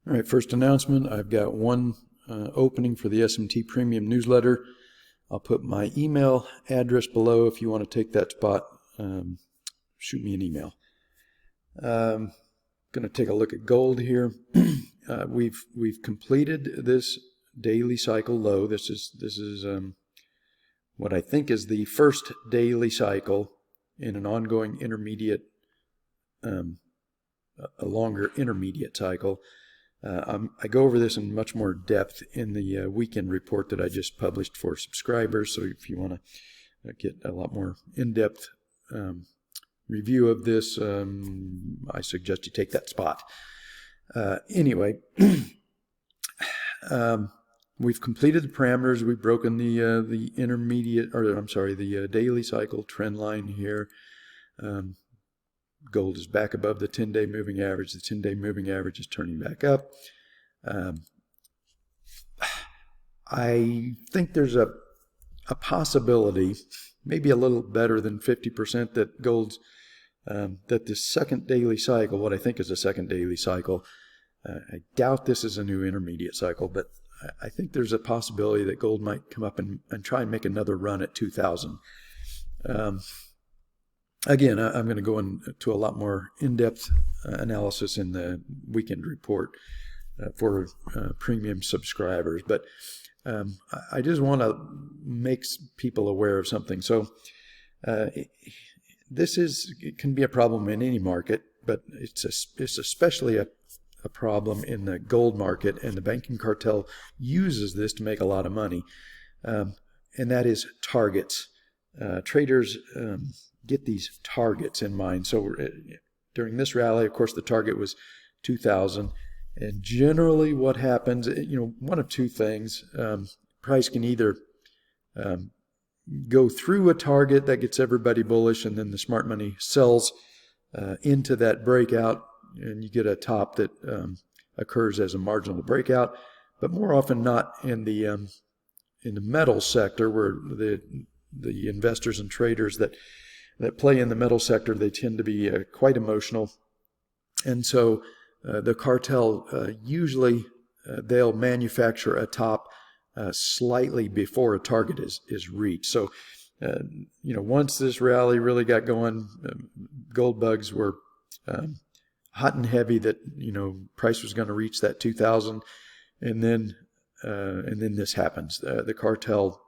All right, first announcement. I've got one opening for the SMT Premium newsletter. I'll put my email address below if you want to take that spot. Shoot me an email. Going to take a look at gold here. We've completed this daily cycle low. This is what I think is the first daily cycle in an ongoing intermediate, a longer intermediate cycle. I go over this in much more depth in the weekend report that I just published for subscribers. So if you want to get a lot more in-depth review of this, I suggest you take that spot. Anyway, we've completed the parameters. We've broken the intermediate, or I'm sorry, the daily cycle trend line here. Gold is back above the 10-day moving average. The 10-day moving average is turning back up. I think there's a possibility, maybe a little better than 50%, that gold's that this second daily cycle, what I think is a second daily cycle, I doubt this is a new intermediate cycle, but I think there's a possibility that gold might come up and try and make another run at 2,000. Again, I'm going to go into a lot more in-depth analysis in the weekend report for premium subscribers, but I just want to make people aware of something. So it can be a problem in any market, but it's especially a problem in the gold market, and the banking cartel uses this to make a lot of money, and that is targets. Traders get these targets in mind. So during this rally, of course, the target was 2,000. And generally what happens, one of two things. Price can either go through a target that gets everybody bullish, and then the smart money sells into that breakout, and you get a top that occurs as a marginal breakout. But more often not in the metal sector, where the investors and traders that play in the metal sector, they tend to be quite emotional. And so the cartel usually they'll manufacture a top slightly before a target is reached. So once this rally really got going, gold bugs were hot and heavy that price was going to reach that 2,000, and then this happens. The cartel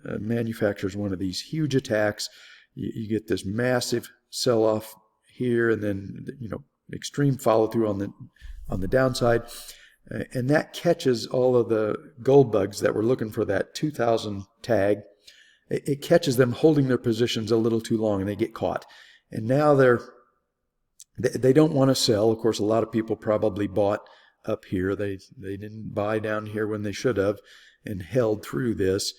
manufactures one of these huge attacks. You get this massive sell-off here, and then extreme follow-through on the downside, and that catches all of the gold bugs that were looking for that 2,000 tag. It catches them holding their positions a little too long, and they get caught. And now they don't want to sell. Of course, a lot of people probably bought up here. They didn't buy down here when they should have, and held through this.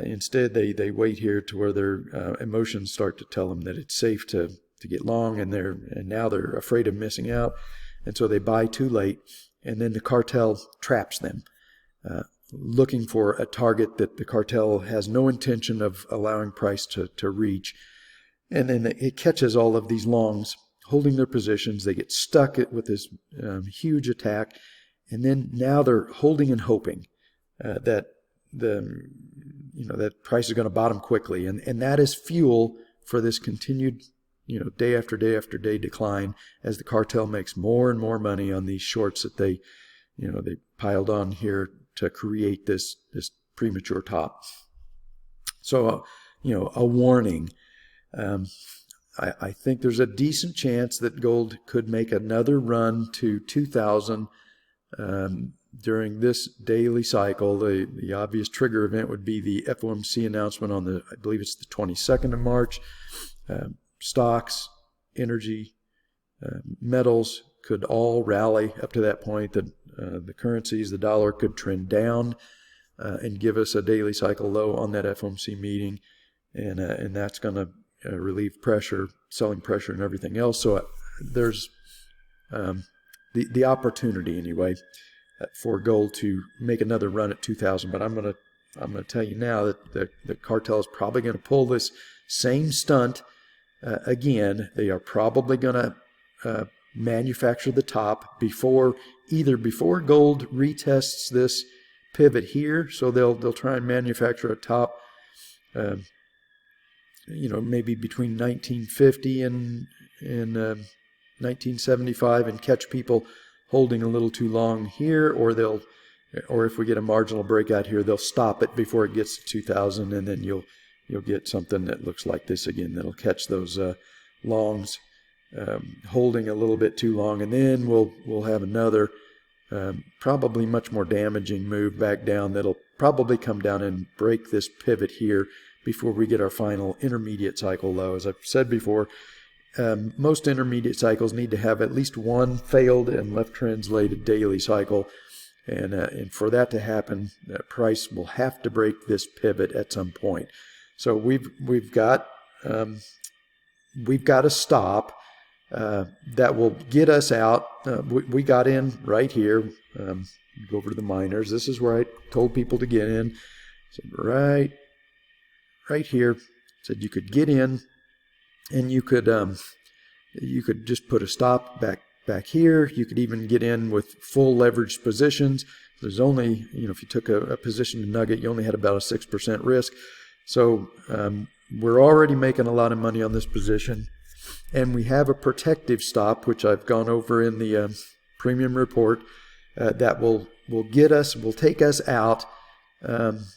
Instead, they wait here to where their emotions start to tell them that it's safe to get long, and now they're afraid of missing out, and so they buy too late, and then the cartel traps them, looking for a target that the cartel has no intention of allowing price to reach, and then it catches all of these longs holding their positions. They get stuck with this huge attack, and then now they're holding and hoping that that price is going to bottom quickly, and that is fuel for this continued day after day after day decline, as the cartel makes more and more money on these shorts that they piled on here to create this premature top. So a warning. I think there's a decent chance that gold could make another run to 2,000 during this daily cycle. The obvious trigger event would be the FOMC announcement on I believe it's the 22nd of March. Stocks, energy, metals could all rally up to that point. The currencies, the dollar could trend down and give us a daily cycle low on that FOMC meeting, and that's going to relieve pressure, selling pressure, and everything else. So there's the opportunity anyway for gold to make another run at 2,000. But I'm going to tell you now that the cartel is probably going to pull this same stunt again. They are probably going to manufacture the top either before gold retests this pivot here. So they'll try and manufacture a top, maybe between 1950 and 1975, and catch people holding a little too long here, or if we get a marginal breakout here, they'll stop it before it gets to 2000, and then you'll get something that looks like this again that'll catch those longs holding a little bit too long, and then we'll have another probably much more damaging move back down that'll probably come down and break this pivot here before we get our final intermediate cycle low. As I've said before, most intermediate cycles need to have at least one failed and left translated daily cycle, and for that to happen, price will have to break this pivot at some point. So we've got a stop that will get us out. We got in right here. Go over to the miners. This is where I told people to get in. So right here. Said you could get in, and you could just put a stop back here. You could even get in with full leveraged positions. There's only, if you took a position in Nugget, you only had about a 6% risk. So we're already making a lot of money on this position. And we have a protective stop, which I've gone over in the premium report, that will take us out.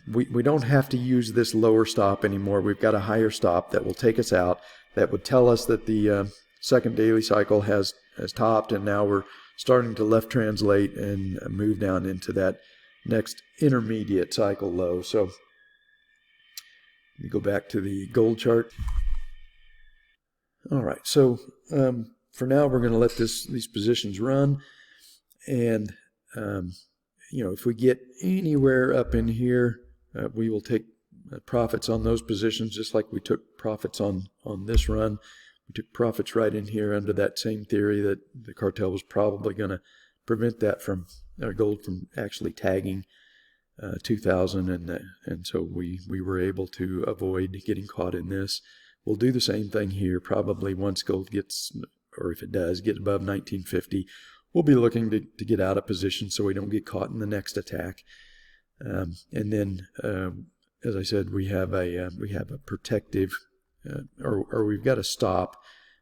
We don't have to use this lower stop anymore. We've got a higher stop that will take us out. That would tell us that the second daily cycle has topped, and now we're starting to left translate and move down into that next intermediate cycle low. So let me go back to the gold chart. All right, so for now we're going to let these positions run, and if we get anywhere up in here, we will take profits on those positions, just like we took profits on this run. We took profits right in here under that same theory that the cartel was probably going to prevent that from gold from actually tagging 2000, and so we were able to avoid getting caught in this. We'll do the same thing here. Probably once gold gets, or if it does, get above 1950, we'll be looking to get out of position so we don't get caught in the next attack. And then, as I said, we have a protective, or we've got a stop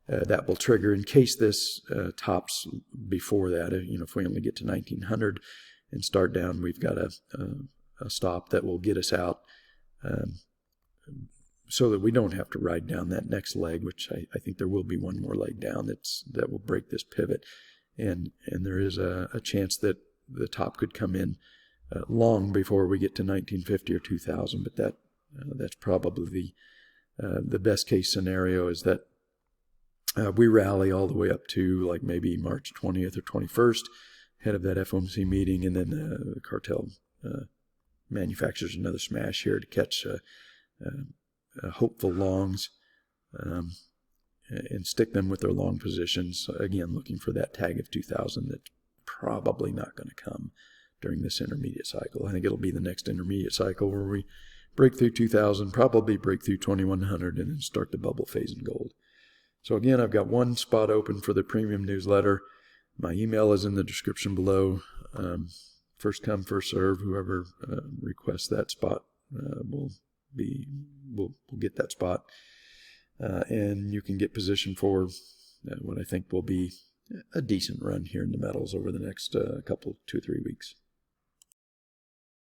that will trigger in case this tops before that. If we only get to 1900 and start down, we've got a stop that will get us out. So that we don't have to ride down that next leg, which I think there will be one more leg down that will break this pivot, and there is a chance that the top could come in long before we get to 1950 or 2000. But that's probably the best case scenario, is that we rally all the way up to like maybe March 20th or 21st, ahead of that FOMC meeting, and then the cartel manufactures another smash here to catch hopeful longs and stick them with their long positions. Again, looking for that tag of 2000 that's probably not going to come during this intermediate cycle. I think it'll be the next intermediate cycle where we break through 2000, probably break through 2100, and then start the bubble phase in gold. So again, I've got one spot open for the premium newsletter. My email is in the description below. First come, first serve. Whoever requests that spot will get that spot, and you can get positioned for what I think will be a decent run here in the metals over the next 2 or 3 weeks.